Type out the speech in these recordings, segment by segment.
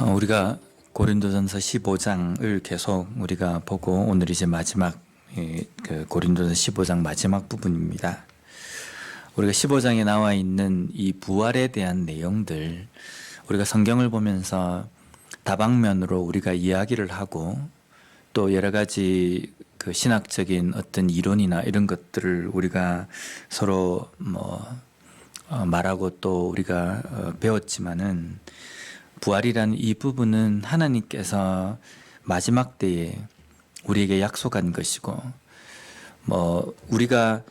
우리가 고린도전서 15장을 계속 우리가 보고 오늘 이제 마지막 그 고린도전서 15장 마지막 부분입니다. 우리가 15장에 나와 있는 이 부활에 대한 내용들 우리가 성경을 보면서 다방면으로 우리가 이야기를 하고 또 여러 가지 그 신학적인 어떤 이론이나 이런 것들을 우리가 서로 말하고 또 우리가 배웠지만은 부활이라는 이 부분은 하나님께서 마지막 때에 우리에게 약속한 것이고 우리가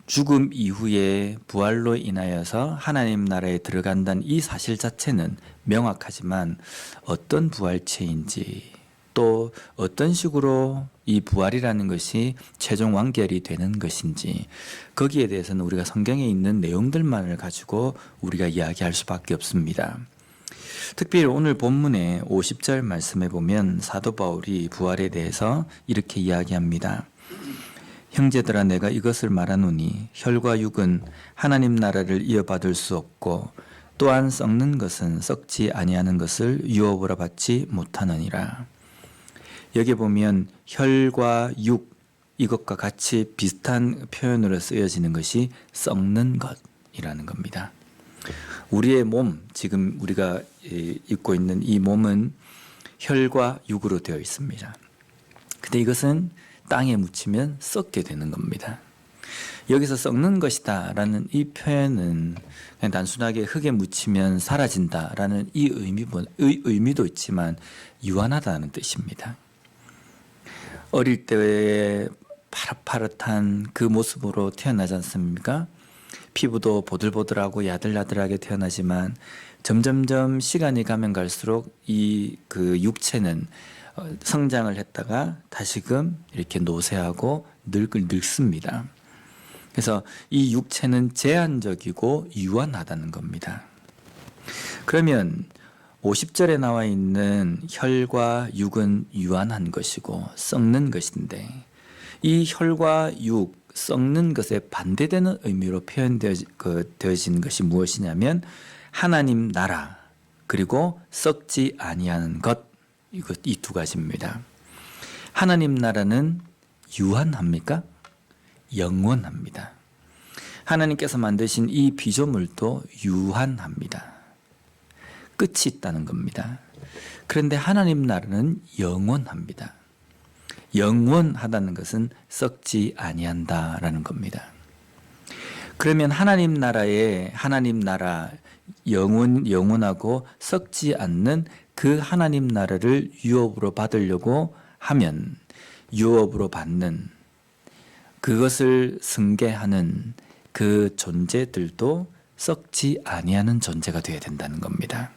죽음 이후에 부활로 인하여서 하나님 나라에 들어간다는 이 사실 자체는 명확하지만 어떤 부활체인지 또 어떤 식으로 이 부활이라는 것이 최종 완결이 되는 것인지 거기에 대해서는 우리가 성경에 있는 내용들만을 가지고 우리가 이야기할 수밖에 없습니다. 특별히 오늘 본문의 50절 말씀에 보면 사도 바울이 부활에 대해서 이렇게 이야기합니다. 형제들아 내가 이것을 말하노니 혈과 육은 하나님 나라를 이어받을 수 없고 또한 썩는 것은 썩지 아니하는 것을 유업으로 받지 못하느니라. 여기 보면 혈과 육 이것과 같이 비슷한 표현으로 쓰여지는 것이 썩는 것이라는 겁니다. 우리의 몸, 지금 우리가 입고 있는 이 몸은 혈과 육으로 되어 있습니다. 근데 이것은 땅에 묻히면 썩게 되는 겁니다. 여기서 썩는 것이다 라는 이 표현은 그냥 단순하게 흙에 묻히면 사라진다 라는 이 의미도 있지만 유한하다는 뜻입니다. 어릴 때의 파릇파릇한 그 모습으로 태어나지 않습니까? 피부도 보들보들하고 야들야들하게 태어나지만 점점점 시간이 가면 갈수록 이 그 육체는 성장을 했다가 다시금 이렇게 노쇠하고 늙습니다. 그래서 이 육체는 제한적이고 유한하다는 겁니다. 그러면 50절에 나와 있는 혈과 육은 유한한 것이고 썩는 것인데 이 혈과 육 썩는 것에 반대되는 의미로 표현되어진 것이 무엇이냐면 하나님 나라 그리고 썩지 아니하는 것 이 두 가지입니다. 하나님 나라는 유한합니까? 영원합니다. 하나님께서 만드신 이 피조물도 유한합니다. 끝이 있다는 겁니다. 그런데 하나님 나라는 영원합니다. 영원하다는 것은 썩지 아니한다라는 겁니다. 그러면 하나님 나라 영원하고 썩지 않는 그 하나님 나라를 유업으로 받으려고 하면 유업으로 받는 그것을 승계하는 그 존재들도 썩지 아니하는 존재가 되어야 된다는 겁니다.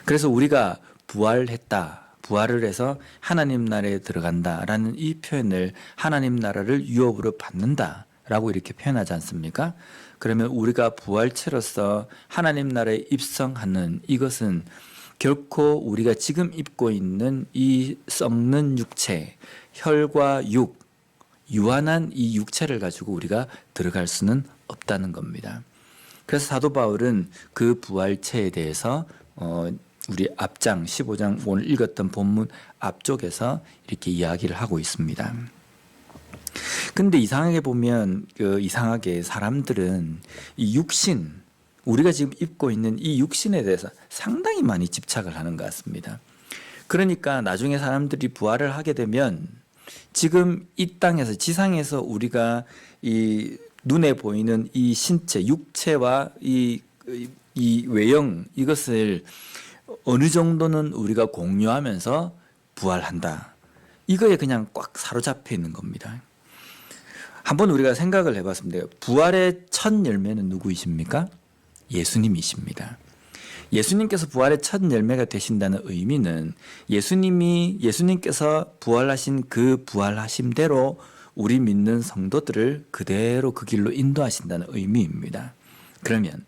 그래서 우리가 부활을 해서 하나님 나라에 들어간다라는 이 표현을 하나님 나라를 유업으로 받는다라고 이렇게 표현하지 않습니까? 그러면 우리가 부활체로서 하나님 나라에 입성하는 이것은 결코 우리가 지금 입고 있는 이 썩는 육체, 혈과 육, 유한한 이 육체를 가지고 우리가 들어갈 수는 없다는 겁니다. 그래서 사도 바울은 그 부활체에 대해서 우리 앞장 15장 오늘 읽었던 본문 앞쪽에서 이렇게 이야기를 하고 있습니다. 근데 이상하게 보면 이상하게 사람들은 이 육신 우리가 지금 입고 있는 이 육신에 대해서 상당히 많이 집착을 하는 것 같습니다. 그러니까 나중에 사람들이 부활을 하게 되면 지금 이 땅에서 지상에서 우리가 이 눈에 보이는 이 신체 육체와 이 외형 이것을 어느 정도는 우리가 공유하면서 부활한다. 이거에 그냥 꽉 사로잡혀 있는 겁니다. 한번 우리가 생각을 해봤습니다. 부활의 첫 열매는 누구이십니까? 예수님이십니다. 예수님께서 부활의 첫 열매가 되신다는 의미는 예수님께서 부활하신 그 부활하심대로 우리 믿는 성도들을 그대로 그 길로 인도하신다는 의미입니다. 그러면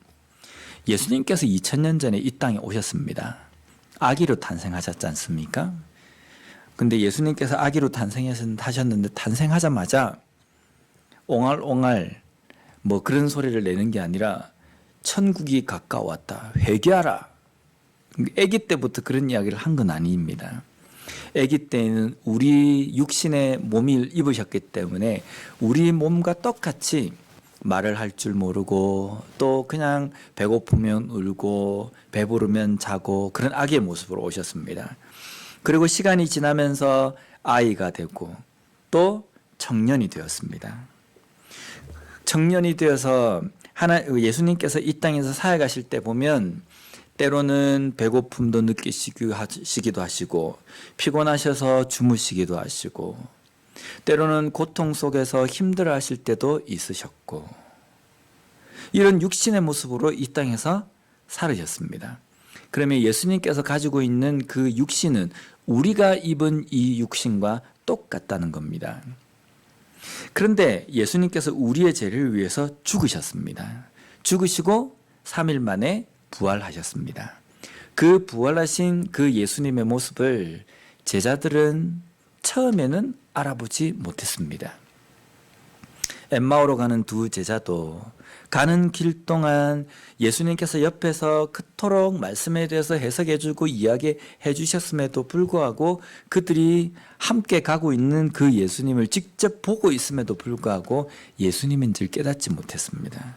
예수님께서 2000년 전에 이 땅에 오셨습니다. 아기로 탄생하셨지 않습니까? 근데 예수님께서 아기로 탄생하셨는데 탄생하자마자 옹알옹알 그런 소리를 내는 게 아니라 천국이 가까웠다. 회개하라. 아기 때부터 그런 이야기를 한 건 아닙니다. 아기 때는 우리 육신의 몸을 입으셨기 때문에 우리 몸과 똑같이 말을 할 줄 모르고 또 그냥 배고프면 울고 배부르면 자고 그런 아기의 모습으로 오셨습니다. 그리고 시간이 지나면서 아이가 되고 또 청년이 되었습니다. 청년이 되어서 예수님께서 이 땅에서 살아가실 때 보면 때로는 배고픔도 느끼시기도 하시고 피곤하셔서 주무시기도 하시고 때로는 고통 속에서 힘들어 하실 때도 있으셨고 이런 육신의 모습으로 이 땅에서 살으셨습니다. 그러면 예수님께서 가지고 있는 그 육신은 우리가 입은 이 육신과 똑같다는 겁니다. 그런데 예수님께서 우리의 죄를 위해서 죽으셨습니다. 죽으시고 3일 만에 부활하셨습니다. 그 부활하신 그 예수님의 모습을 제자들은 처음에는 알아보지 못했습니다. 엠마오로 가는 두 제자도 가는 길 동안 예수님께서 옆에서 그토록 말씀에 대해서 해석해주고 이야기해 주셨음에도 불구하고 그들이 함께 가고 있는 그 예수님을 직접 보고 있음에도 불구하고 예수님인지를 깨닫지 못했습니다.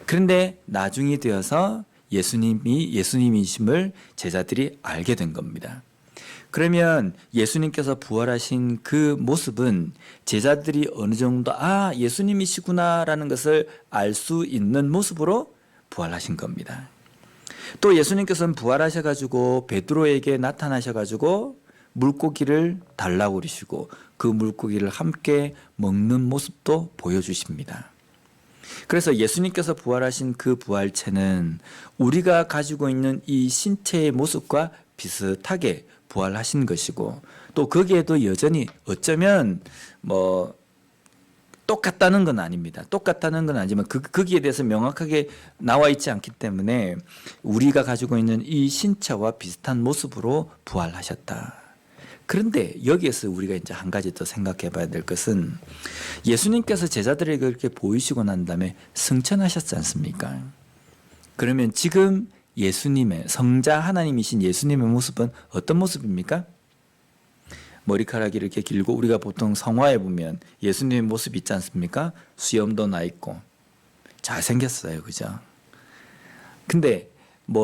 그런데 나중이 되어서 예수님이 예수님이심을 제자들이 알게 된 겁니다. 그러면 예수님께서 부활하신 그 모습은 제자들이 어느 정도 예수님이시구나라는 것을 알 수 있는 모습으로 부활하신 겁니다. 또 예수님께서는 부활하셔가지고 베드로에게 나타나셔가지고 물고기를 달라고 그러시고 그 물고기를 함께 먹는 모습도 보여주십니다. 그래서 예수님께서 부활하신 그 부활체는 우리가 가지고 있는 이 신체의 모습과 비슷하게 부활하신 것이고 또 거기에도 여전히 어쩌면 똑같다는 건 아닙니다. 똑같다는 건 아니지만 거기에 대해서 명확하게 나와 있지 않기 때문에 우리가 가지고 있는 이 신체와 비슷한 모습으로 부활하셨다. 그런데 여기에서 우리가 이제 한 가지 더 생각해 봐야 될 것은 예수님께서 제자들에게 그렇게 보이시고 난 다음에 승천하셨지 않습니까? 그러면 지금 예수님의 성자 하나님이신 예수님의 모습은 어떤 모습입니까? 머리카락이 이렇게 길고 우리가 보통 성화에 보면 예수님의 모습 있지 않습니까? 수염도 나 있고 잘생겼어요. 그죠? 근데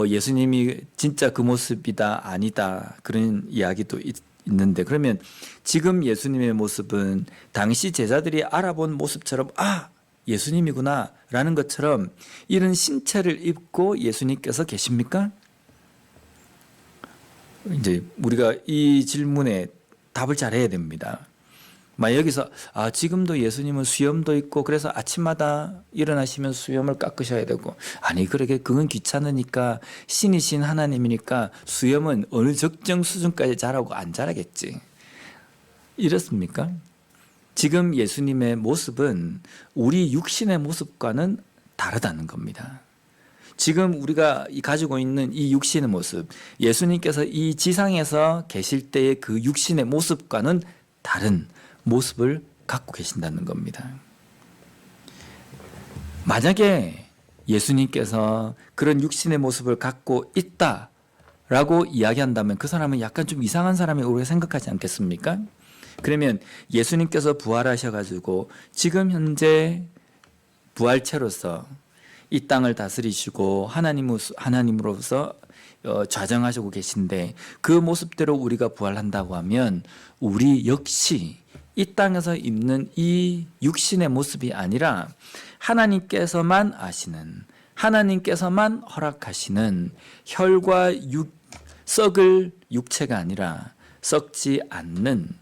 예수님이 진짜 그 모습이다 아니다 그런 이야기도 있는데 그러면 지금 예수님의 모습은 당시 제자들이 알아본 모습처럼 예수님이구나 라는 것처럼 이런 신체를 입고 예수님께서 계십니까? 이제 우리가 이 질문에 답을 잘해야 됩니다. 여기서 지금도 예수님은 수염도 있고 그래서 아침마다 일어나시면 수염을 깎으셔야 되고 그건 귀찮으니까 신이신 하나님이니까 수염은 어느 적정 수준까지 자라고 안 자라겠지. 이렇습니까? 지금 예수님의 모습은 우리 육신의 모습과는 다르다는 겁니다. 지금 우리가 가지고 있는 이 육신의 모습, 예수님께서 이 지상에서 계실 때의 그 육신의 모습과는 다른 모습을 갖고 계신다는 겁니다. 만약에 예수님께서 그런 육신의 모습을 갖고 있다라고 이야기한다면 그 사람은 약간 좀 이상한 사람이라고 우리가 생각하지 않겠습니까? 그러면 예수님께서 부활하셔가지고 지금 현재 부활체로서 이 땅을 다스리시고 하나님으로서 좌정하시고 계신데 그 모습대로 우리가 부활한다고 하면 우리 역시 이 땅에서 입는 이 육신의 모습이 아니라 하나님께서만 아시는 하나님께서만 허락하시는 혈과 썩을 육체가 아니라 썩지 않는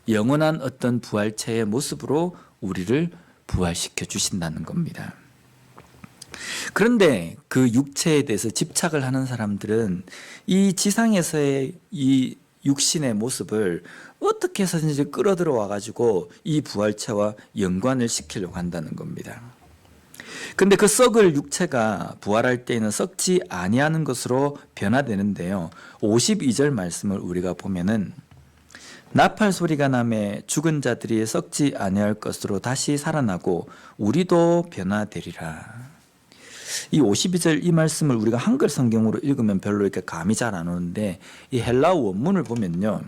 영원한 어떤 부활체의 모습으로 우리를 부활시켜 주신다는 겁니다. 그런데 그 육체에 대해서 집착을 하는 사람들은 이 지상에서의 이 육신의 모습을 어떻게 해서든지 끌어들여 와가지고 이 부활체와 연관을 시키려고 한다는 겁니다. 근데 그 썩을 육체가 부활할 때에는 썩지 아니하는 것으로 변화되는데요. 52절 말씀을 우리가 보면은 나팔 소리가 나매 죽은 자들이 썩지 아니할 것으로 다시 살아나고 우리도 변화되리라. 이 52절 이 말씀을 우리가 한글 성경으로 읽으면 별로 이렇게 감이 잘 안 오는데 이 헬라어 원문을 보면요.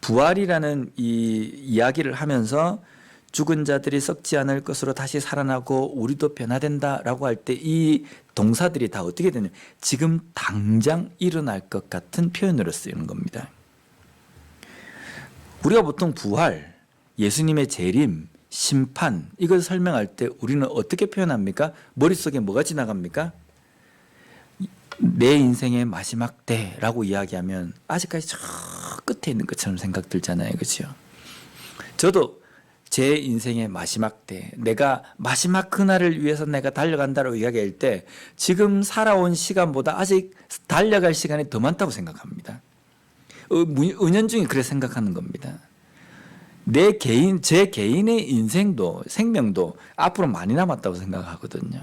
부활이라는 이 이야기를 하면서 죽은 자들이 썩지 않을 것으로 다시 살아나고 우리도 변화된다라고 할 때 이 동사들이 다 어떻게 되냐? 지금 당장 일어날 것 같은 표현으로 쓰이는 겁니다. 우리가 보통 부활, 예수님의 재림, 심판 이걸 설명할 때 우리는 어떻게 표현합니까? 머릿속에 뭐가 지나갑니까? 내 인생의 마지막 때라고 이야기하면 아직까지 저 끝에 있는 것처럼 생각 들잖아요. 그렇죠? 저도 제 인생의 마지막 때, 내가 마지막 그날을 위해서 내가 달려간다고 이야기할 때 지금 살아온 시간보다 아직 달려갈 시간이 더 많다고 생각합니다. 은연중에 그래 생각하는 겁니다. 제 개인의 인생도 생명도 앞으로 많이 남았다고 생각하거든요.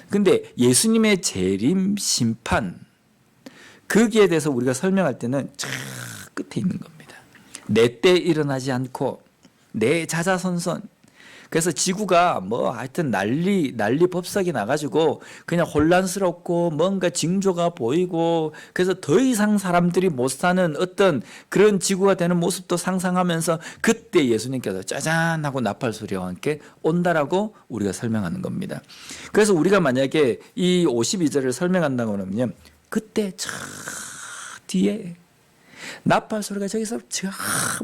근데 예수님의 재림, 심판 거기에 대해서 우리가 설명할 때는 저 끝에 있는 겁니다. 내 때 일어나지 않고 내 자자손손. 그래서 지구가 뭐 하여튼 난리 법석이 나가지고 그냥 혼란스럽고 뭔가 징조가 보이고 그래서 더 이상 사람들이 못 사는 어떤 그런 지구가 되는 모습도 상상하면서 그때 예수님께서 짜잔 하고 나팔 소리와 함께 온다라고 우리가 설명하는 겁니다. 그래서 우리가 만약에 이 52절을 설명한다고 하면 그때 저 뒤에 나팔 소리가 저기서 저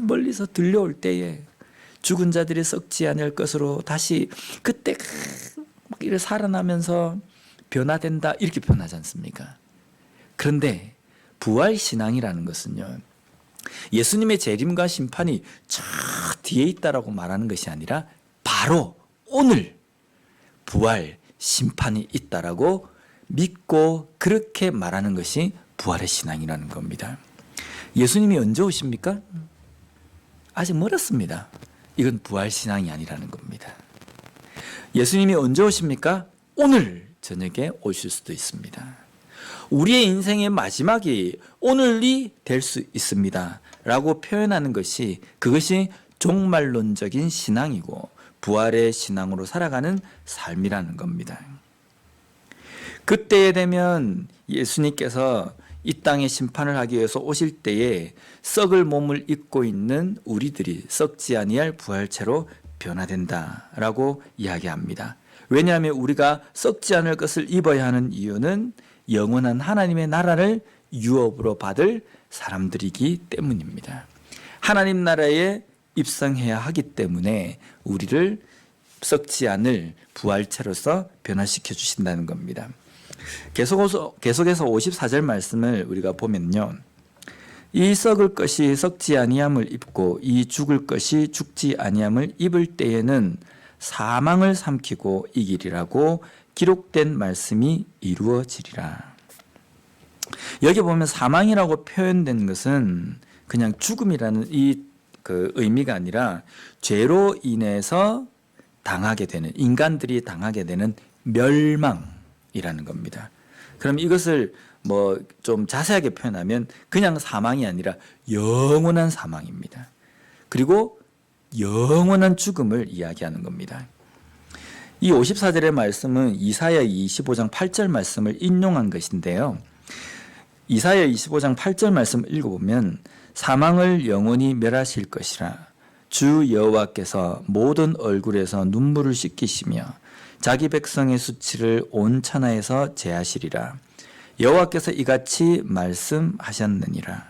멀리서 들려올 때에 죽은 자들이 썩지 않을 것으로 다시 그때 막 이렇게 살아나면서 변화된다 이렇게 표현하지 않습니까? 그런데 부활신앙이라는 것은요, 예수님의 재림과 심판이 저 뒤에 있다라고 말하는 것이 아니라 바로 오늘 부활 심판이 있다라고 믿고 그렇게 말하는 것이 부활의 신앙이라는 겁니다. 예수님이 언제 오십니까? 아직 멀었습니다. 이건 부활신앙이 아니라는 겁니다. 예수님이 언제 오십니까? 오늘 저녁에 오실 수도 있습니다. 우리의 인생의 마지막이 오늘이 될 수 있습니다 라고 표현하는 것이 그것이 종말론적인 신앙이고 부활의 신앙으로 살아가는 삶이라는 겁니다. 그때에 되면 예수님께서 이 땅에 심판을 하기 위해서 오실 때에 썩을 몸을 입고 있는 우리들이 썩지 아니할 부활체로 변화된다라고 이야기합니다. 왜냐하면 우리가 썩지 않을 것을 입어야 하는 이유는 영원한 하나님의 나라를 유업으로 받을 사람들이기 때문입니다. 하나님 나라에 입성해야 하기 때문에 우리를 썩지 않을 부활체로서 변화시켜 주신다는 겁니다. 계속해서 54절 말씀을 우리가 보면요. 이 썩을 것이 썩지 아니함을 입고 이 죽을 것이 죽지 아니함을 입을 때에는 사망을 삼키고 이기리라고 기록된 말씀이 이루어지리라. 여기 보면 사망이라고 표현된 것은 그냥 죽음이라는 그 의미가 아니라 죄로 인해서 당하게 되는, 인간들이 당하게 되는 멸망이라는 겁니다. 그럼 이것을 뭐 좀 자세하게 표현하면 그냥 사망이 아니라 영원한 사망입니다. 그리고 영원한 죽음을 이야기하는 겁니다. 이 54절의 말씀은 이사야 25장 8절 말씀을 인용한 것인데요. 이사야 25장 8절 말씀을 읽어보면 사망을 영원히 멸하실 것이라 주 여호와께서 모든 얼굴에서 눈물을 씻기시며 자기 백성의 수치를 온 천하에서 제하시리라. 여호와께서 이같이 말씀하셨느니라.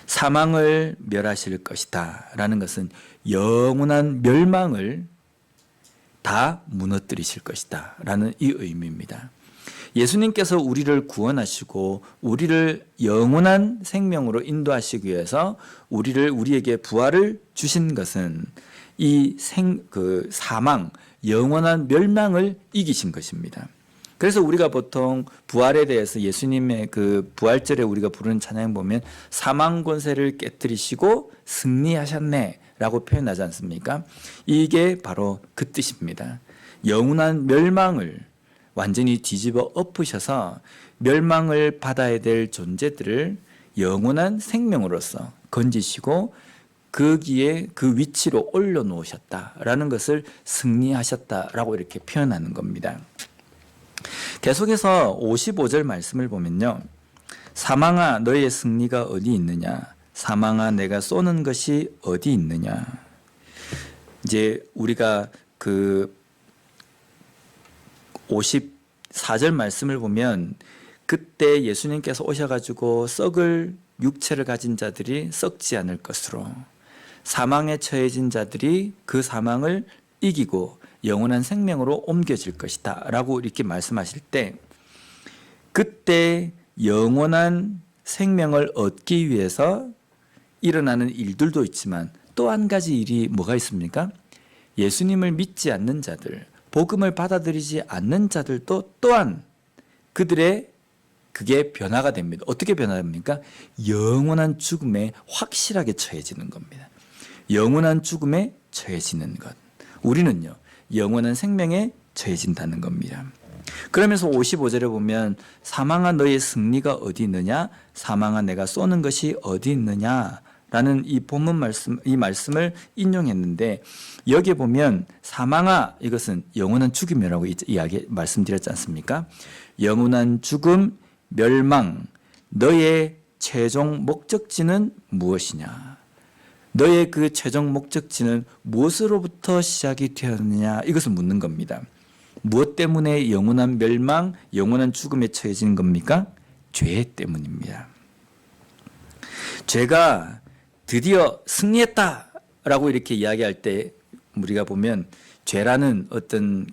사망을 멸하실 것이다 라는 것은 영원한 멸망을 다 무너뜨리실 것이다 라는 이 의미입니다. 예수님께서 우리를 구원하시고 우리를 영원한 생명으로 인도하시기 위해서 우리에게 부활을 주신 것은 이 사망, 영원한 멸망을 이기신 것입니다. 그래서 우리가 보통 부활에 대해서 예수님의 그 부활절에 우리가 부르는 찬양 보면 사망 권세를 깨뜨리시고 승리하셨네 라고 표현하지 않습니까? 이게 바로 그 뜻입니다. 영원한 멸망을 완전히 뒤집어 엎으셔서 멸망을 받아야 될 존재들을 영원한 생명으로서 건지시고 거기에 그 위치로 올려놓으셨다라는 것을 승리하셨다라고 이렇게 표현하는 겁니다. 계속해서 55절 말씀을 보면요. 사망아 너의 승리가 어디 있느냐? 사망아 내가 쏘는 것이 어디 있느냐? 이제 우리가 그 54절 말씀을 보면 그때 예수님께서 오셔가지고 썩을 육체를 가진 자들이 썩지 않을 것으로 사망에 처해진 자들이 그 사망을 이기고 영원한 생명으로 옮겨질 것이다 라고 이렇게 말씀하실 때 그때 영원한 생명을 얻기 위해서 일어나는 일들도 있지만 또 한 가지 일이 뭐가 있습니까? 예수님을 믿지 않는 자들, 복음을 받아들이지 않는 자들도 또한 그들의 그게 변화가 됩니다. 어떻게 변화됩니까? 영원한 죽음에 확실하게 처해지는 겁니다. 영원한 죽음에 처해지는 것. 우리는요, 영원한 생명에 처해진다는 겁니다. 그러면서 55절에 보면 사망아 너의 승리가 어디 있느냐? 사망아 내가 쏘는 것이 어디 있느냐? 라는 이 본문 말씀, 이 말씀을 인용했는데 여기에 보면 사망아 이것은 영원한 죽음이라고 말씀드렸지 않습니까? 영원한 죽음, 멸망, 너의 최종 목적지는 무엇이냐? 너의 그 최종 목적지는 무엇으로부터 시작이 되었느냐? 이것을 묻는 겁니다. 무엇 때문에 영원한 멸망, 영원한 죽음에 처해진 겁니까? 죄 때문입니다. 죄가 드디어 승리했다라고 이렇게 이야기할 때 우리가 보면 죄라는 어떤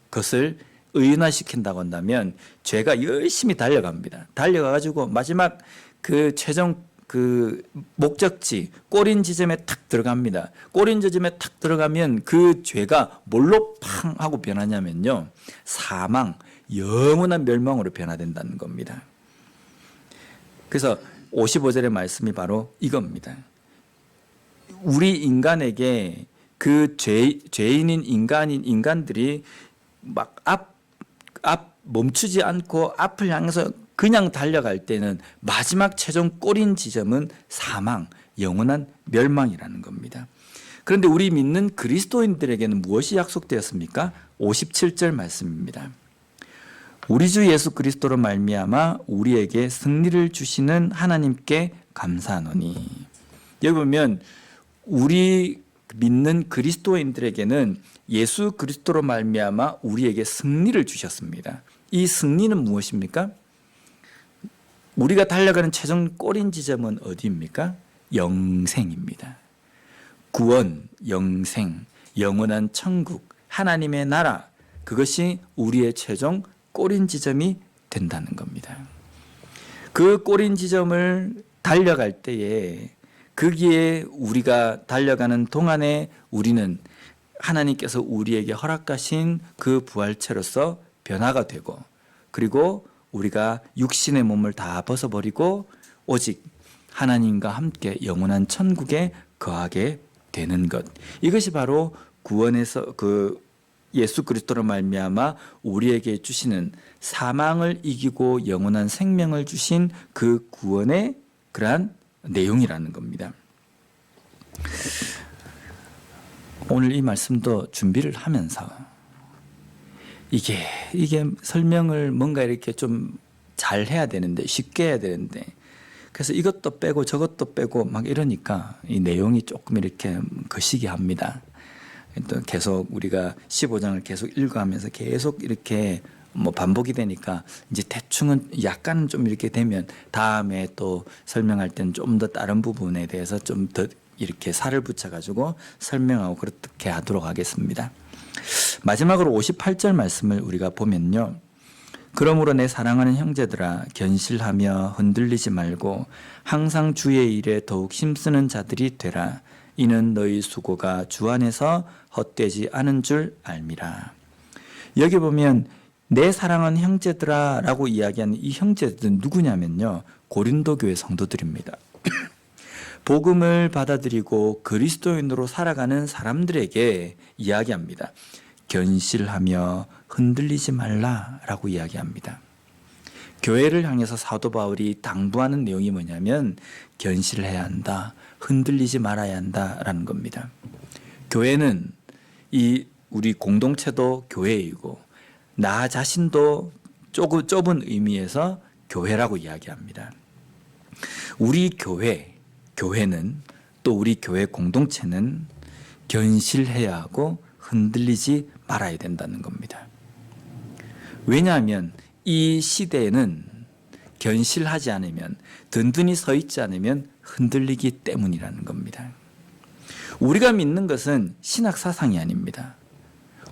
것을 의인화시킨다고 한다면 죄가 열심히 달려갑니다. 달려가가지고 마지막 그 최종 그 목적지 꼬린 지점에 탁 들어갑니다. 꼬린 지점에 탁 들어가면 그 죄가 뭘로 팡 하고 변하냐면요. 사망, 영원한 멸망으로 변화된다는 겁니다. 그래서 55절의 말씀이 바로 이겁니다. 우리 인간에게 그 죄인인 인간들이 막 멈추지 않고 앞을 향해서 그냥 달려갈 때는 마지막 최종 꼬린 지점은 사망, 영원한 멸망이라는 겁니다. 그런데 우리 믿는 그리스도인들에게는 무엇이 약속되었습니까? 57절 말씀입니다. 우리 주 예수 그리스도로 말미암아 우리에게 승리를 주시는 하나님께 감사하노니. 여기 보면 우리 믿는 그리스도인들에게는 예수 그리스도로 말미암아 우리에게 승리를 주셨습니다. 이 승리는 무엇입니까? 우리가 달려가는 최종 꼬린 지점은 어디입니까? 영생입니다. 구원, 영생, 영원한 천국, 하나님의 나라, 그것이 우리의 최종 꼬린 지점이 된다는 겁니다. 그 꼬린 지점을 달려갈 때에 거기에 우리가 달려가는 동안에 우리는 하나님께서 우리에게 허락하신 그 부활체로서 변화가 되고 그리고 우리가 육신의 몸을 다 벗어버리고 오직 하나님과 함께 영원한 천국에 거하게 되는 것. 이것이 바로 구원에서 예수 그리스도로 말미암아 우리에게 주시는 사망을 이기고 영원한 생명을 주신 그 구원의 그러한 내용이라는 겁니다. 오늘 이 말씀도 준비를 하면서 이게 설명을 뭔가 이렇게 좀 잘 해야 되는데 쉽게 해야 되는데 그래서 이것도 빼고 저것도 빼고 막 이러니까 이 내용이 조금 이렇게 거시기 합니다. 또 계속 우리가 15장을 계속 읽어가면서 계속 이렇게 반복이 되니까 이제 대충은 약간 좀 이렇게 되면 다음에 또 설명할 때는 좀 더 다른 부분에 대해서 좀 더 이렇게 살을 붙여가지고 설명하고 그렇게 하도록 하겠습니다. 마지막으로 58절 말씀을 우리가 보면요. 그러므로 내 사랑하는 형제들아 견실하며 흔들리지 말고 항상 주의 일에 더욱 힘쓰는 자들이 되라. 이는 너희 수고가 주 안에서 헛되지 않은 줄 알미라. 여기 보면 내 사랑하는 형제들아 라고 이야기하는 이 형제들은 누구냐면요. 고린도 교회 성도들입니다. 복음을 받아들이고 그리스도인으로 살아가는 사람들에게 이야기합니다. 견실하며 흔들리지 말라라고 이야기합니다. 교회를 향해서 사도 바울이 당부하는 내용이 뭐냐면 견실해야 한다, 흔들리지 말아야 한다라는 겁니다. 교회는 우리 공동체도 교회이고 나 자신도 좁은 의미에서 교회라고 이야기합니다. 우리 교회는 또 우리 교회 공동체는 견실해야 하고 흔들리지 말아야 된다는 겁니다. 왜냐하면 이 시대에는 견실하지 않으면, 든든히 서 있지 않으면 흔들리기 때문이라는 겁니다. 우리가 믿는 것은 신학 사상이 아닙니다.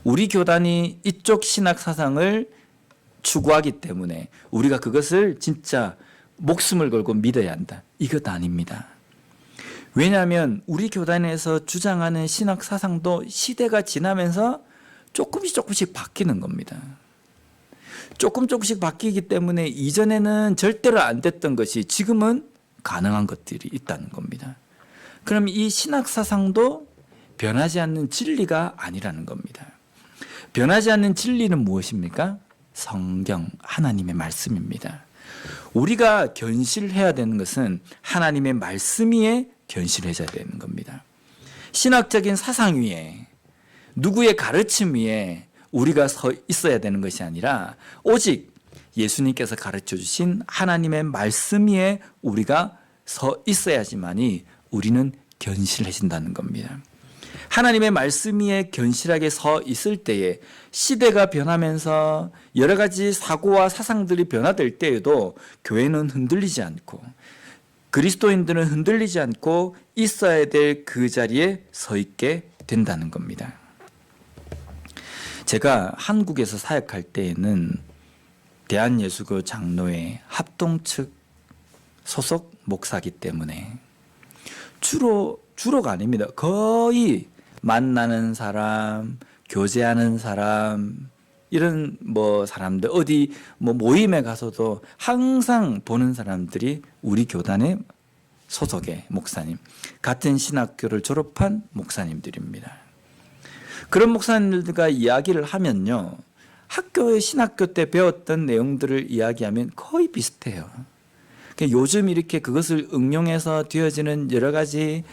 우리 교단이 이쪽 신학 사상을 추구하기 때문에 우리가 그것을 진짜 목숨을 걸고 믿어야 한다. 이것 아닙니다. 왜냐하면 우리 교단에서 주장하는 신학 사상도 시대가 지나면서 조금씩 바뀌는 겁니다. 조금씩 바뀌기 때문에 이전에는 절대로 안 됐던 것이 지금은 가능한 것들이 있다는 겁니다. 그럼 이 신학 사상도 변하지 않는 진리가 아니라는 겁니다. 변하지 않는 진리는 무엇입니까? 성경, 하나님의 말씀입니다. 우리가 견실해야 되는 것은 하나님의 말씀 위에 견실해져야 되는 겁니다. 신학적인 사상 위에, 누구의 가르침 위에 우리가 서 있어야 되는 것이 아니라 오직 예수님께서 가르쳐 주신 하나님의 말씀 위에 우리가 서 있어야지만이 우리는 견실해진다는 겁니다. 하나님의 말씀 위에 견실하게 서 있을 때에 시대가 변하면서 여러 가지 사고와 사상들이 변화될 때에도 교회는 흔들리지 않고, 그리스도인들은 흔들리지 않고 있어야 될 그 자리에 서 있게 된다는 겁니다. 제가 한국에서 사역할 때에는 대한예수교 장로회 합동 측 소속 목사기 때문에 주로가 아닙니다. 거의 만나는 사람, 교제하는 사람, 이런 사람들, 어디 모임에 가서도 항상 보는 사람들이 우리 교단의 소속의 목사님, 같은 신학교를 졸업한 목사님들입니다. 그런 목사님들과 이야기를 하면요, 학교의 신학교 때 배웠던 내용들을 이야기하면 거의 비슷해요. 요즘 이렇게 그것을 응용해서 되어지는 여러 가지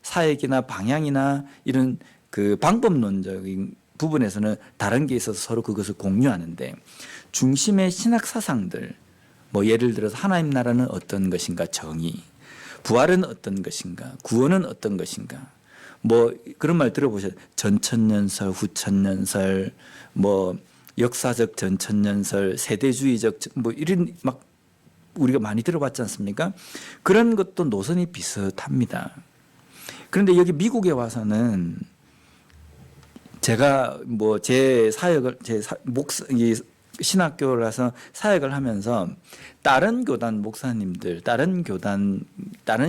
사역이나 방향이나 이런 그 방법론적인 부분에서는 다른 게 있어서 서로 그것을 공유하는데, 중심의 신학 사상들, 예를 들어서 하나님 나라는 어떤 것인가, 정의, 부활은 어떤 것인가, 구원은 어떤 것인가, 그런 말 들어보셨어요? 전천년설, 후천년설, 역사적 전천년설, 세대주의적 이런 우리가 많이 들어봤지 않습니까? 그런 것도 노선이 비슷합니다. 그런데 여기 미국에 와서는 제가 제 사역을 신학교라서 사역을 하면서 다른 교단 목사님들, 다른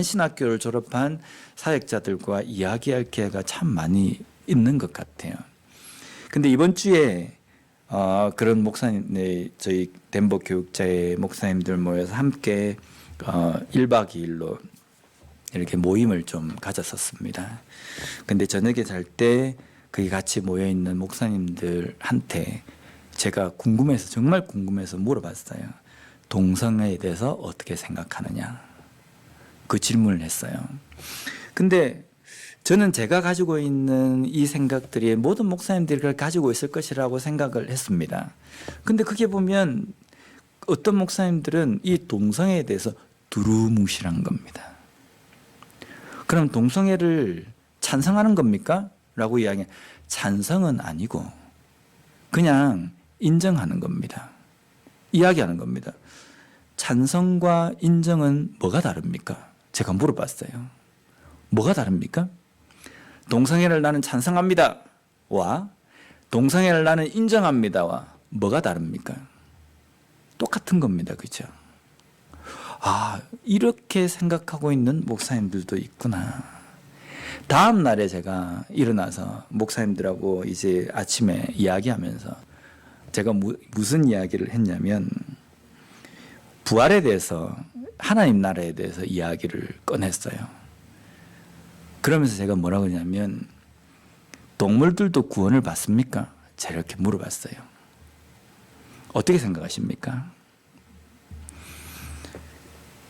신학교를 졸업한 사역자들과 이야기할 기회가 참 많이 있는 것 같아요. 근데 이번 주에 그런 목사님, 저희 덴버 교육자의 목사님들 모여서 함께 1박 2일로 이렇게 모임을 좀 가졌었습니다. 근데 저녁에 잘 때 거기 같이 모여있는 목사님들한테 제가 정말 궁금해서 물어봤어요. 동성애에 대해서 어떻게 생각하느냐, 그 질문을 했어요. 근데 저는 제가 가지고 있는 이 생각들이 모든 목사님들이 그걸 가지고 있을 것이라고 생각을 했습니다. 근데 그게 보면 어떤 목사님들은 이 동성애에 대해서 두루뭉실한 겁니다. 그럼 동성애를 찬성하는 겁니까? 라고 이야기해요. 찬성은 아니고 그냥 인정하는 겁니다. 이야기하는 겁니다. 찬성과 인정은 뭐가 다릅니까? 제가 물어봤어요. 뭐가 다릅니까? 동성애를 나는 찬성합니다 와 동성애를 나는 인정합니다와 뭐가 다릅니까? 똑같은 겁니다. 그죠? 이렇게 생각하고 있는 목사님들도 있구나. 다음 날에 제가 일어나서 목사님들하고 이제 아침에 이야기하면서 제가 무슨 이야기를 했냐면, 부활에 대해서, 하나님 나라에 대해서 이야기를 꺼냈어요. 그러면서 제가 뭐라고 했냐면, 동물들도 구원을 받습니까? 제가 이렇게 물어봤어요. 어떻게 생각하십니까?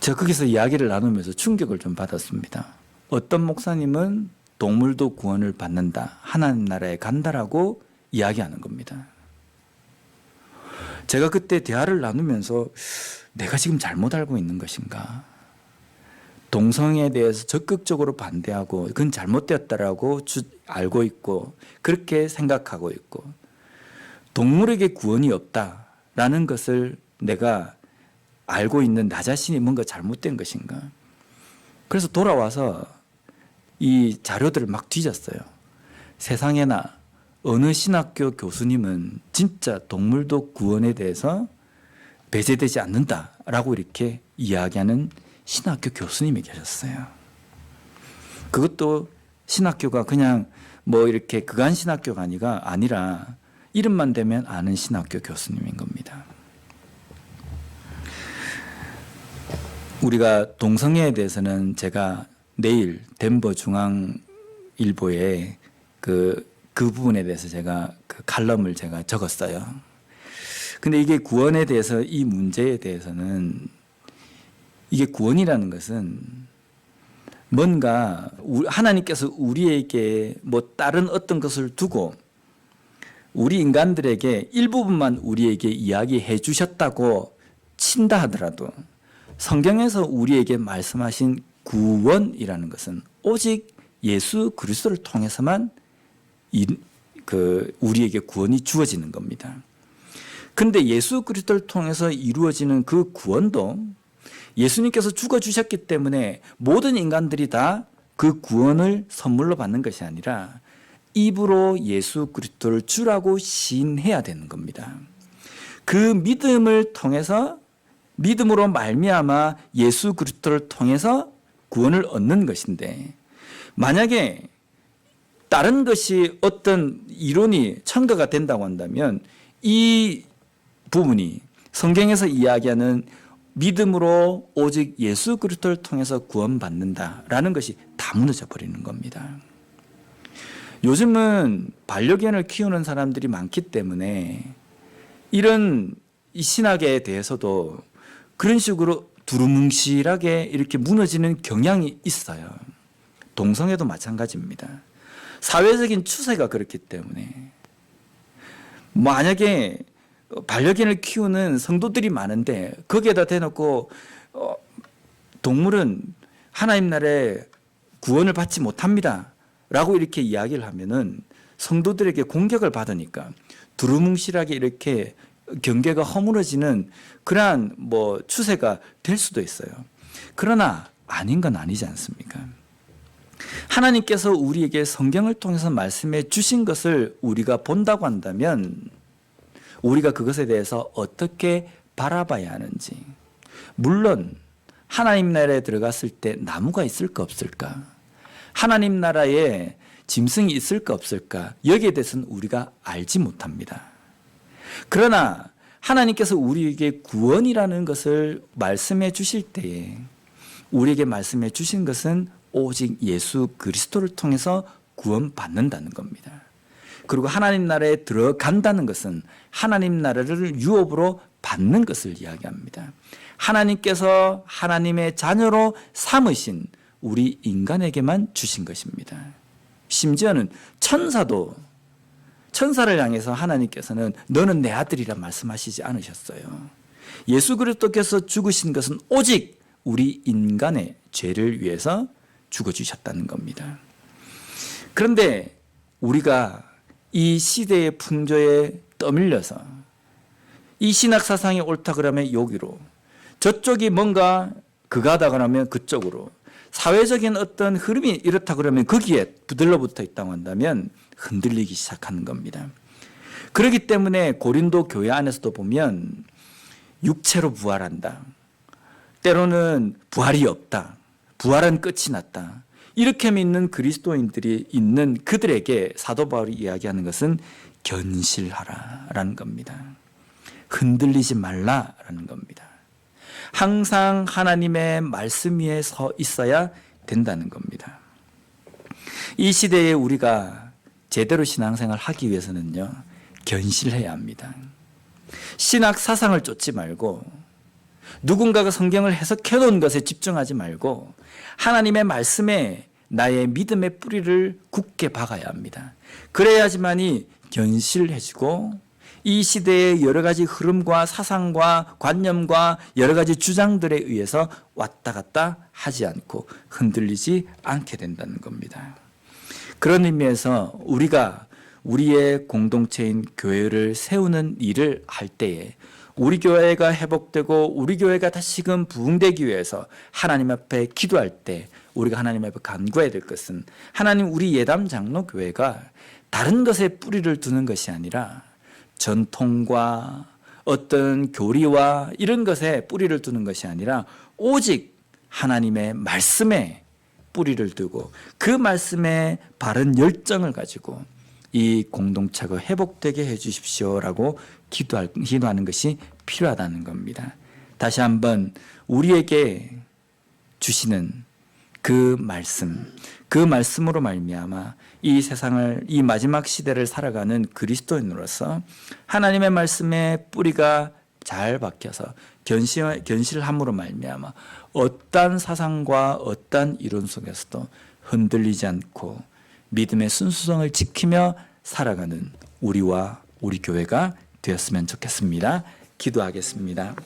제가 거기서 이야기를 나누면서 충격을 좀 받았습니다. 어떤 목사님은 동물도 구원을 받는다, 하나님 나라에 간다라고 이야기하는 겁니다. 제가 그때 대화를 나누면서 내가 지금 잘못 알고 있는 것인가? 동성애에 대해서 적극적으로 반대하고 그건 잘못되었다라고 알고 있고 그렇게 생각하고 있고 동물에게 구원이 없다라는 것을 내가 알고 있는 나 자신이 뭔가 잘못된 것인가? 그래서 돌아와서 이 자료들을 막 뒤졌어요. 세상에나 어느 신학교 교수님은 진짜 동물도 구원에 대해서 배제되지 않는다라고 이렇게 이야기하는 신학교 교수님이 계셨어요. 그것도 신학교가 그냥 뭐 이렇게 그간 신학교가 아니라 이름만 대면 아는 신학교 교수님인 겁니다. 우리가 동성애에 대해서는 제가 내일 덴버 중앙일보에 그 부분에 대해서 제가 그 칼럼을 제가 적었어요. 근데 이게 구원에 대해서 이 문제에 대해서는 이게 구원이라는 것은 뭔가 하나님께서 우리에게 뭐 다른 어떤 것을 두고 우리 인간들에게 일부분만 우리에게 이야기해 주셨다고 친다 하더라도 성경에서 우리에게 말씀하신 구원이라는 것은 오직 예수 그리스도를 통해서만 우리에게 구원이 주어지는 겁니다. 근데 예수 그리스도를 통해서 이루어지는 그 구원도 예수님께서 죽어주셨기 때문에 모든 인간들이 다 그 구원을 선물로 받는 것이 아니라 입으로 예수 그리스도를 주라고 시인해야 되는 겁니다. 그 믿음을 통해서 믿음으로 말미암아 예수 그리스도를 통해서 구원을 얻는 것인데 만약에 다른 것이 어떤 이론이 첨가가 된다고 한다면 이 부분이 성경에서 이야기하는 믿음으로 오직 예수 그리스도를 통해서 구원받는다라는 것이 다 무너져 버리는 겁니다. 요즘은 반려견을 키우는 사람들이 많기 때문에 이런 이 신학에 대해서도 그런 식으로 두루뭉실하게 이렇게 무너지는 경향이 있어요. 동성애도 마찬가지입니다. 사회적인 추세가 그렇기 때문에 만약에 반려견을 키우는 성도들이 많은데 거기에다 대놓고 동물은 하나님 나라에 구원을 받지 못합니다 라고 이렇게 이야기를 하면은 성도들에게 공격을 받으니까 두루뭉실하게 이렇게 경계가 허물어지는 그러한 뭐 추세가 될 수도 있어요. 그러나 아닌 건 아니지 않습니까? 하나님께서 우리에게 성경을 통해서 말씀해 주신 것을 우리가 본다고 한다면 우리가 그것에 대해서 어떻게 바라봐야 하는지. 물론 하나님 나라에 들어갔을 때 나무가 있을까 없을까? 하나님 나라에 짐승이 있을까 없을까? 여기에 대해서는 우리가 알지 못합니다. 그러나 하나님께서 우리에게 구원이라는 것을 말씀해 주실 때에 우리에게 말씀해 주신 것은 오직 예수 그리스도를 통해서 구원받는다는 겁니다. 그리고 하나님 나라에 들어간다는 것은 하나님 나라를 유업으로 받는 것을 이야기합니다. 하나님께서 하나님의 자녀로 삼으신 우리 인간에게만 주신 것입니다. 심지어는 천사를 향해서 하나님께서는 너는 내 아들이라 말씀하시지 않으셨어요. 예수 그리스도께서 죽으신 것은 오직 우리 인간의 죄를 위해서 죽어주셨다는 겁니다. 그런데 우리가 이 시대의 풍조에 떠밀려서 이 신학 사상이 옳다 그러면 여기로, 저쪽이 뭔가 그가다 그러면 그쪽으로, 사회적인 어떤 흐름이 이렇다 그러면 거기에 들러붙어 있다고 한다면 흔들리기 시작하는 겁니다. 그렇기 때문에 고린도 교회 안에서도 보면 육체로 부활한다, 때로는 부활이 없다, 부활은 끝이 났다, 이렇게 믿는 그리스도인들이 있는 그들에게 사도 바울이 이야기하는 것은 견실하라라는 겁니다. 흔들리지 말라라는 겁니다. 항상 하나님의 말씀 위에 서 있어야 된다는 겁니다. 이 시대에 우리가 제대로 신앙생활을 하기 위해서는요, 견실해야 합니다. 신학 사상을 쫓지 말고 누군가가 성경을 해석해 놓은 것에 집중하지 말고 하나님의 말씀에 나의 믿음의 뿌리를 굳게 박아야 합니다. 그래야지만이 견실해지고 이 시대의 여러 가지 흐름과 사상과 관념과 여러 가지 주장들에 의해서 왔다 갔다 하지 않고 흔들리지 않게 된다는 겁니다. 그런 의미에서 우리가 우리의 공동체인 교회를 세우는 일을 할 때에 우리 교회가 회복되고 우리 교회가 다시금 부흥되기 위해서 하나님 앞에 기도할 때 우리가 하나님 앞에 간구해야 될 것은 하나님 우리 예담 장로 교회가 다른 것에 뿌리를 두는 것이 아니라 전통과 어떤 교리와 이런 것에 뿌리를 두는 것이 아니라 오직 하나님의 말씀에 뿌리를 두고 그 말씀에 바른 열정을 가지고 이 공동체가 회복되게 해 주십시오라고 기도하는 것이 필요하다는 겁니다. 다시 한번 우리에게 주시는 그 말씀으로 말미암아 이 세상을, 이 마지막 시대를 살아가는 그리스도인으로서 하나님의 말씀에 뿌리가 잘 박혀서 견실함으로 말미암아 어떠한 사상과 어떠한 이론 속에서도 흔들리지 않고 믿음의 순수성을 지키며 살아가는 우리와 우리 교회가 되었으면 좋겠습니다. 기도하겠습니다.